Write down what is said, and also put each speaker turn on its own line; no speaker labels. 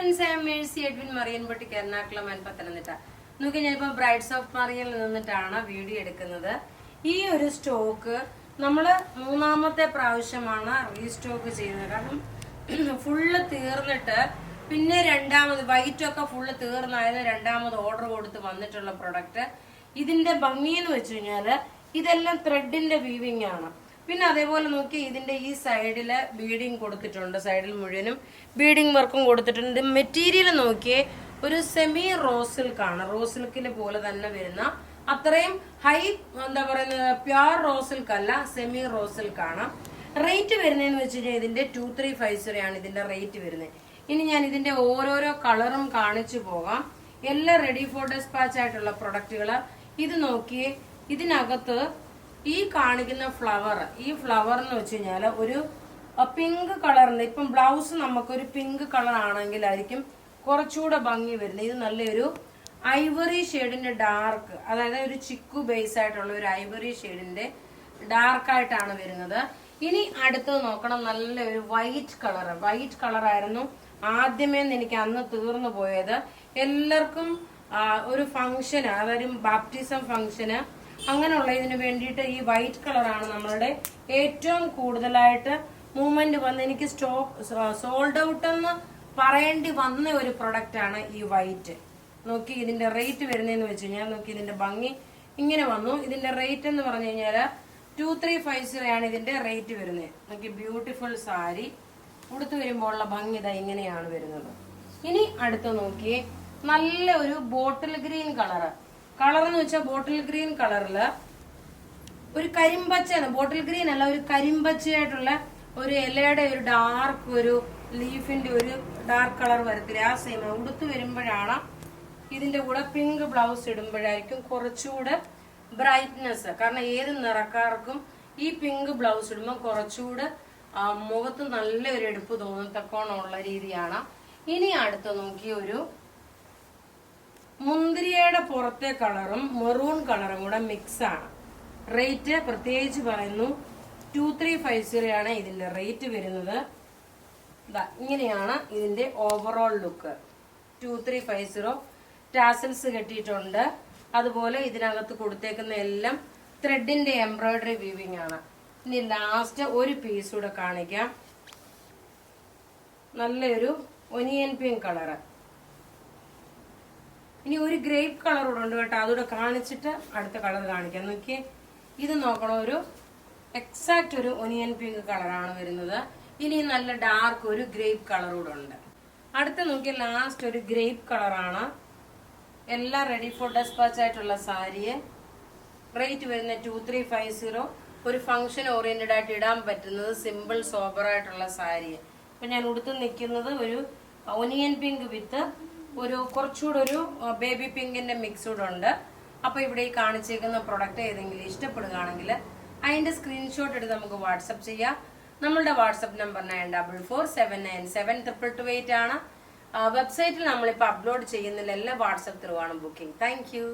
Friends, I am Mercy Edwin മറിയൻപൊട്ടിക്ക് എറണാകുളം പത്തനംതിട്ട. നോക്കി ഞാനിപ്പോൾ ബ്രൈഡ്സ് ഓഫ് മറിയനിൽ നിന്നിട്ടാണ് വീഡിയോ എടുക്കുന്നത്. ഈ ഒരു സ്റ്റോക്ക് നമ്മള് മൂന്നാമത്തെ പ്രാവശ്യമാണ് റീസ്റ്റോക്ക് ചെയ്യുന്നത്. കാരണം ഫുള്ള് തീർന്നിട്ട് പിന്നെ രണ്ടാമത് വൈറ്റ് ഒക്കെ ഫുള്ള് തീർന്നായത് രണ്ടാമത് ഓർഡർ കൊടുത്ത് വന്നിട്ടുള്ള പ്രൊഡക്റ്റ്. ഇതിന്റെ ഭംഗി എന്ന് വെച്ച് കഴിഞ്ഞാല് ഇതെല്ലാം ത്രെഡിന്റെ വീവിംഗ് ആണ്. പിന്നെ അതേപോലെ നോക്കി ഇതിന്റെ ഈ സൈഡില് ബീഡിങ് കൊടുത്തിട്ടുണ്ട്. സൈഡിൽ മുഴുവനും ബീഡിങ് വർക്കും കൊടുത്തിട്ടുണ്ട്. മെറ്റീരിയൽ നോക്കിയേ ഒരു സെമി റോസ് സിൽക്കാണ്. റോസ് സിൽക്കിന് പോലെ തന്നെ വരുന്ന അത്രയും ഹൈ എന്താ പറയുന്നത് പ്യുർ റോസ് സിൽക്ക് അല്ല, സെമി റോസ് സിൽക്കാണ്. റേറ്റ് വരുന്നതെന്ന് വെച്ച് കഴിഞ്ഞാൽ ഇതിന്റെ 2350 ആണ് ഇതിന്റെ റേറ്റ് വരുന്നത്. ഇനി ഞാൻ ഇതിന്റെ ഓരോരോ കളറും കാണിച്ചു പോകാം. എല്ലാം റെഡി ഫോർ ഡെസ്പാച്ച് ആയിട്ടുള്ള പ്രൊഡക്റ്റുകള്. ഇത് നോക്കിയേ, ഇതിനകത്ത് ഈ കാണിക്കുന്ന ഫ്ലവർ, ഈ ഫ്ലവർ എന്ന് വെച്ച് കഴിഞ്ഞാൽ ഒരു പിങ്ക് കളറിന്റെ, ഇപ്പം ബ്ലൗസ് നമുക്കൊരു പിങ്ക് കളർ ആണെങ്കിലായിരിക്കും കുറച്ചുകൂടെ ഭംഗി വരുന്നത്. ഇത് നല്ലൊരു ഐവറി ഷെയ്ഡിന്റെ ഡാർക്ക്, അതായത് ഒരു ചിക്കു ബേസ് ആയിട്ടുള്ള ഒരു ഐവറി ഷെയ്ഡിന്റെ ഡാർക്ക് ആയിട്ടാണ് വരുന്നത്. ഇനി അടുത്തത് നോക്കണം, നല്ലൊരു വൈറ്റ് കളർ. വൈറ്റ് കളർ ആയിരുന്നു ആദ്യമേ എനിക്ക് അന്ന് തീർന്നു പോയത്. എല്ലാവർക്കും ഒരു ഫംഗ്ഷന്, അതായത് ബാപ്റ്റിസം ഫംഗ്ഷന് അങ്ങനെയുള്ള ഇതിന് വേണ്ടിയിട്ട് ഈ വൈറ്റ് കളറാണ് നമ്മളുടെ ഏറ്റവും കൂടുതലായിട്ട് മൂവ്മെന്റ് വന്ന് എനിക്ക് സോൾഡ് ഔട്ട് എന്ന് പറയേണ്ടി വന്ന ഒരു പ്രൊഡക്റ്റ് ആണ് ഈ വൈറ്റ്. നോക്കി ഇതിന്റെ റേറ്റ് വരുന്നതെന്ന് വെച്ച് കഴിഞ്ഞാൽ, നോക്കി ഇതിന്റെ ഭംഗി ഇങ്ങനെ വന്നു. ഇതിന്റെ റേറ്റ് എന്ന് പറഞ്ഞു കഴിഞ്ഞാല് 2350 ആണ് ഇതിന്റെ റേറ്റ് വരുന്നത്. നോക്കി ബ്യൂട്ടിഫുൾ സാരി ഉടുത്തു വരുമ്പോൾ ഉള്ള ഭംഗി ഇതാ ഇങ്ങനെയാണ് വരുന്നത്. ഇനി അടുത്ത് നോക്കി നല്ല ഒരു ബോട്ടിൽ ഗ്രീൻ കളറ്. കളർ എന്ന് വെച്ചാൽ ബോട്ടിൽ ഗ്രീൻ കളറില് ഒരു കരിമ്പച്ച, ബോട്ടിൽ ഗ്രീൻ അല്ല, ഒരു കരിമ്പച്ചയായിട്ടുള്ള ഒരു ഇലയുടെ ഒരു ഡാർക്ക്, ഒരു ലീഫിന്റെ ഒരു ഡാർക്ക് കളർ വരത്തില്ല. ആ സെയിം ഉടുത്ത് വരുമ്പോഴാണ് ഇതിന്റെ കൂടെ പിങ്ക് ബ്ലൗസ് ഇടുമ്പോഴായിരിക്കും കുറച്ചുകൂടെ ബ്രൈറ്റ്നെസ്. കാരണം ഏത് നിറക്കാർക്കും ഈ പിങ്ക് ബ്ലൗസ് ഇടുമ്പോൾ കുറച്ചുകൂടെ മുഖത്ത് നല്ലൊരു എടുപ്പ് തോന്നത്തക്കോണമുള്ള രീതിയാണ്. ഇനി അടുത്ത് നോക്കി ഒരു മുന്തിരിയുടെ പുറത്തെ കളറും മെറൂൺ കളറും കൂടെ മിക്സ് ആണ്. റേറ്റ് പ്രത്യേകിച്ച് പറയുന്നു 2350 ആണ് ഇതിന്റെ റേറ്റ് വരുന്നത്. ഇങ്ങനെയാണ് ഇതിന്റെ ഓവറോൾ ലുക്ക്. 2350. ടാസൽസ് കെട്ടിയിട്ടുണ്ട്. അതുപോലെ ഇതിനകത്ത് കൊടുത്തേക്കുന്ന എല്ലാം ത്രെഡിന്റെ എംബ്രോയിഡറി വീവിംഗ് ആണ്. ഇനി ലാസ്റ്റ് ഒരു പീസ് കൂടെ കാണിക്കാം. നല്ലൊരു ഒനിയൻ പിങ്ക് കളറ്. ഇനി ഒരു ഗ്രേപ്പ് കളർ കൂടെ ഉണ്ട് കേട്ടോ, അതുകൂടെ കാണിച്ചിട്ട് അടുത്ത കളർ കാണിക്കാം. നോക്കി ഇത് നോക്കണം, ഒരു എക്സാക്ട് ഒരു ഒനിയൻ പിങ്ക് കളറാണ് വരുന്നത്. ഇനി നല്ല ഡാർക്ക് ഒരു ഗ്രേപ്പ് കളർ കൂടെ ഉണ്ട്. അടുത്ത നോക്കി ലാസ്റ്റ് ഒരു ഗ്രേപ്പ് കളറാണ്. എല്ലാം റെഡി ഫോർ ഡെസ്പാച്ച് ആയിട്ടുള്ള സാരിയെ. റേറ്റ് വരുന്ന 2350. ഒരു ഫംഗ്ഷൻ ഓറിയന്റഡ് ആയിട്ട് ഇടാൻ പറ്റുന്നത് സിമ്പിൾ സോബർ ആയിട്ടുള്ള സാരിയെ. അപ്പൊ ഞാൻ ഉടുത്ത് നിൽക്കുന്നത് ഒരു ഒനിയൻ പിങ്ക് വിത്ത് ഒരു കുറച്ചുകൂടെ ഒരു ബേബി പിങ്കിന്റെ മിക്സ് കൂടെ ഉണ്ട്. അപ്പൊ ഇവിടെ ഈ കാണിച്ചേക്കുന്ന പ്രൊഡക്റ്റ് ഏതെങ്കിലും ഇഷ്ടപ്പെടുകയാണെങ്കിൽ അതിന്റെ സ്ക്രീൻഷോട്ട് എടുത്ത് നമുക്ക് വാട്സപ്പ് ചെയ്യാം. നമ്മളുടെ വാട്സപ്പ് നമ്പർ 9447972228 ആണ്. വെബ്സൈറ്റിൽ നമ്മളിപ്പോൾ അപ്ലോഡ് ചെയ്യുന്നില്ല, എല്ലാം വാട്സപ്പ് ത്രൂ ആണ് ബുക്കിംഗ്. Thank you.